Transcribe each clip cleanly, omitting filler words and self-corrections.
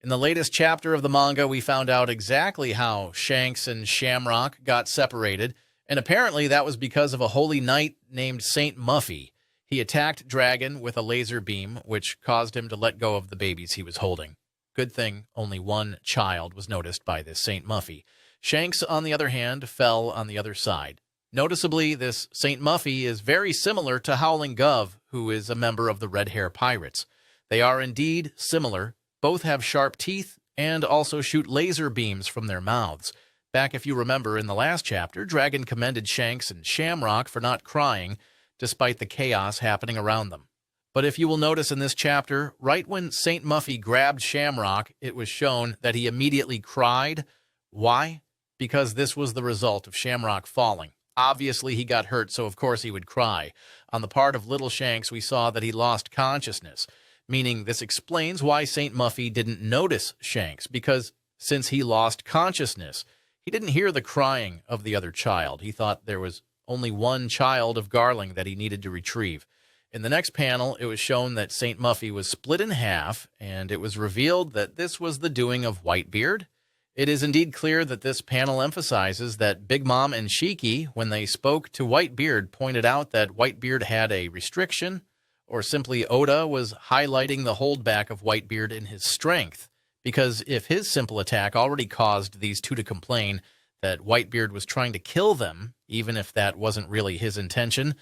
In the latest chapter of the manga, we found out exactly how Shanks and Shamrock got separated, and apparently that was because of a holy knight named Saint Muffy. He attacked Dragon with a laser beam, which caused him to let go of the babies he was holding. Good thing only one child was noticed by this Saint Muffy. Shanks, on the other hand, fell on the other side. Noticeably, this Saint Muffy is very similar to Howling Gov, who is a member of the Red Hair Pirates. They are indeed similar. Both have sharp teeth and also shoot laser beams from their mouths. Back, if you remember, in the last chapter, Dragon commended Shanks and Shamrock for not crying, despite the chaos happening around them. But if you will notice in this chapter, right when Saint Muffy grabbed Shamrock, it was shown that he immediately cried. Why? Because this was the result of Shamrock falling. Obviously, he got hurt, so of course he would cry. On the part of little Shanks, we saw that he lost consciousness, meaning this explains why Saint Muffy didn't notice Shanks, because since he lost consciousness, he didn't hear the crying of the other child. He thought there was only one child of Garling that he needed to retrieve. In the next panel, it was shown that Saint Muffy was split in half, and it was revealed that this was the doing of Whitebeard. It is indeed clear that this panel emphasizes that Big Mom and Shiki, when they spoke to Whitebeard, pointed out that Whitebeard had a restriction, or simply Oda was highlighting the holdback of Whitebeard in his strength, because if his simple attack already caused these two to complain that Whitebeard was trying to kill them, even if that wasn't really his intention,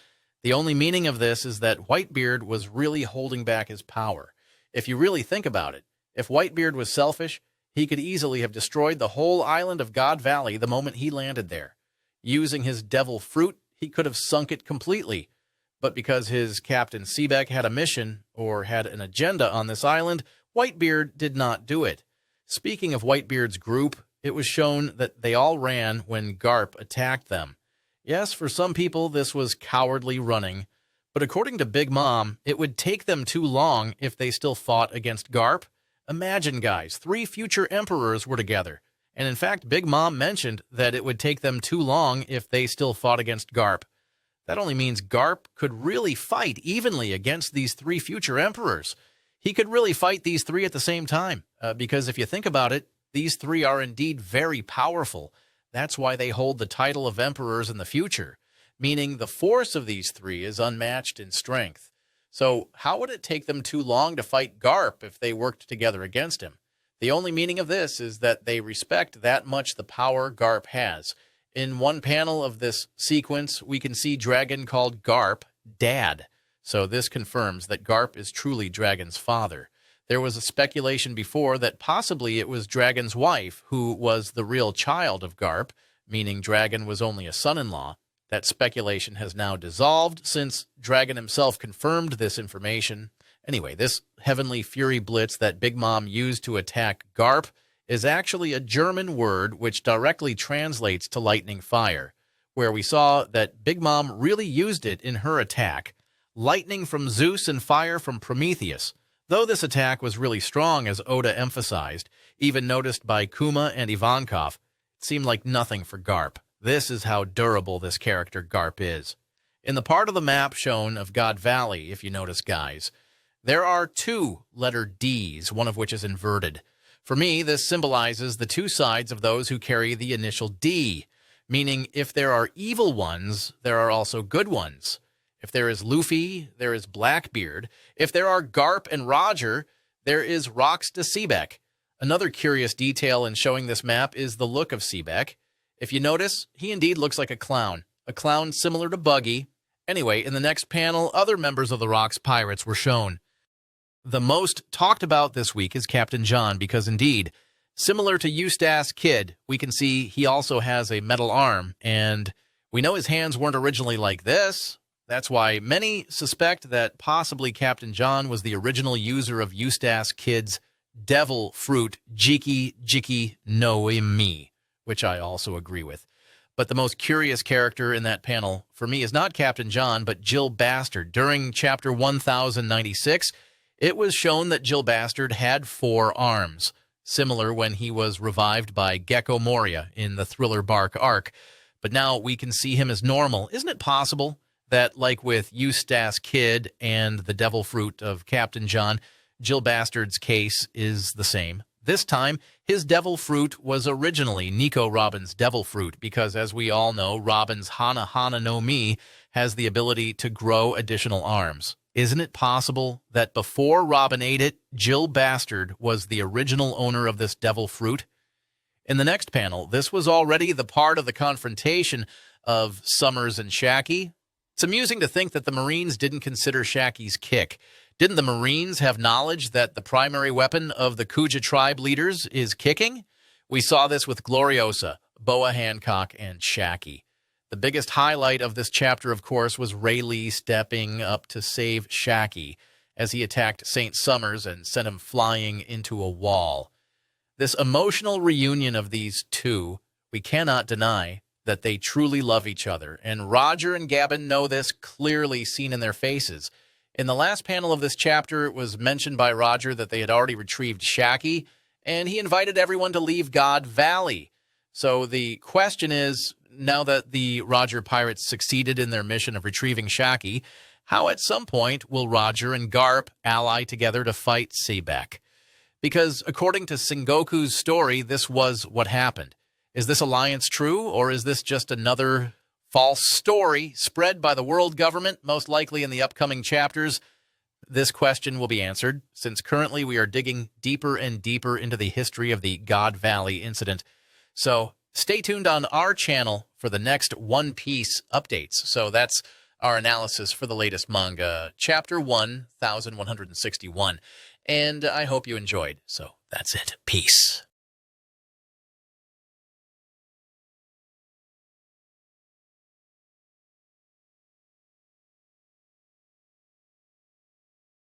the only meaning of this is that Whitebeard was really holding back his power. If you really think about it, if Whitebeard was selfish, he could easily have destroyed the whole island of God Valley the moment he landed there. Using his devil fruit, he could have sunk it completely. But because his Captain Seebeck had a mission, or had an agenda on this island, Whitebeard did not do it. Speaking of Whitebeard's group, it was shown that they all ran when Garp attacked them. Yes, for some people this was cowardly running, but according to Big Mom, it would take them too long if they still fought against Garp. Imagine, guys, 3 future emperors were together, and in fact, Big Mom mentioned that it would take them too long if they still fought against Garp. That only means Garp could really fight evenly against these 3 future emperors. He could really fight these 3 at the same time, because if you think about it, these 3 are indeed very powerful. That's why they hold the title of emperors in the future, meaning the force of these 3 is unmatched in strength. So how would it take them too long to fight Garp if they worked together against him? The only meaning of this is that they respect that much the power Garp has. In one panel of this sequence, we can see Dragon called Garp Dad. So this confirms that Garp is truly Dragon's father. There was a speculation before that possibly it was Dragon's wife who was the real child of Garp, meaning Dragon was only a son-in-law. That speculation has now dissolved since Dragon himself confirmed this information. Anyway, this Heavenly Fury Blitz that Big Mom used to attack Garp is actually a German word which directly translates to lightning fire, where we saw that Big Mom really used it in her attack. Lightning from Zeus and fire from Prometheus. Though this attack was really strong, as Oda emphasized, even noticed by Kuma and Ivankov, it seemed like nothing for Garp. This is how durable this character Garp is. In the part of the map shown of God Valley, if you notice, guys, there are 2 letter Ds, one of which is inverted. For me, this symbolizes the 2 sides of those who carry the initial D, meaning if there are evil ones, there are also good ones. If there is Luffy, there is Blackbeard. If there are Garp and Roger, there is Rox de Seebeck. Another curious detail in showing this map is the look of Seebeck. If you notice, he indeed looks like a clown similar to Buggy. Anyway, in the next panel, other members of the Rox Pirates were shown. The most talked about this week is Captain John, because indeed, similar to Eustace Kid, we can see he also has a metal arm, and we know his hands weren't originally like this. That's why many suspect that possibly Captain John was the original user of Eustace Kid's devil fruit, Jiki no Mi, which I also agree with. But the most curious character in that panel, for me, is not Captain John, but Jill Bastard. During chapter 1096, it was shown that Jill Bastard had 4 arms, similar when he was revived by Gecko Moria in the Thriller Bark arc. But now we can see him as normal. Isn't it possible that, like with Eustace Kid and the devil fruit of Captain John, Jill Bastard's case is the same? This time, his devil fruit was originally Nico Robin's devil fruit because, as we all know, Robin's Hana Hana no Mi has the ability to grow additional arms. Isn't it possible that before Robin ate it, Jill Bastard was the original owner of this devil fruit? In the next panel, this was already the part of the confrontation of Summers and Shaki. It's amusing to think that the Marines didn't consider Shaki's kick. Didn't the Marines have knowledge that the primary weapon of the Kuja tribe leaders is kicking? We saw this with Gloriosa, Boa Hancock, and Shaki. The biggest highlight of this chapter, of course, was Rayleigh stepping up to save Shaki as he attacked St. Summers and sent him flying into a wall. This emotional reunion of these two, we cannot deny that they truly love each other, and Roger and Gabin know this, clearly seen in their faces. In the last panel of this chapter, it was mentioned by Roger that they had already retrieved Shaki, and he invited everyone to leave God Valley. So the question is, now that the Roger pirates succeeded in their mission of retrieving Shaki, how at some point will Roger and Garp ally together to fight Sebek? Because according to Sengoku's story, this was what happened. Is this alliance true, or is this just another false story spread by the world government, most likely in the upcoming chapters? This question will be answered, since currently we are digging deeper and deeper into the history of the God Valley incident. So stay tuned on our channel for the next One Piece updates. So that's our analysis for the latest manga, Chapter 1161. And I hope you enjoyed. So that's it. Peace.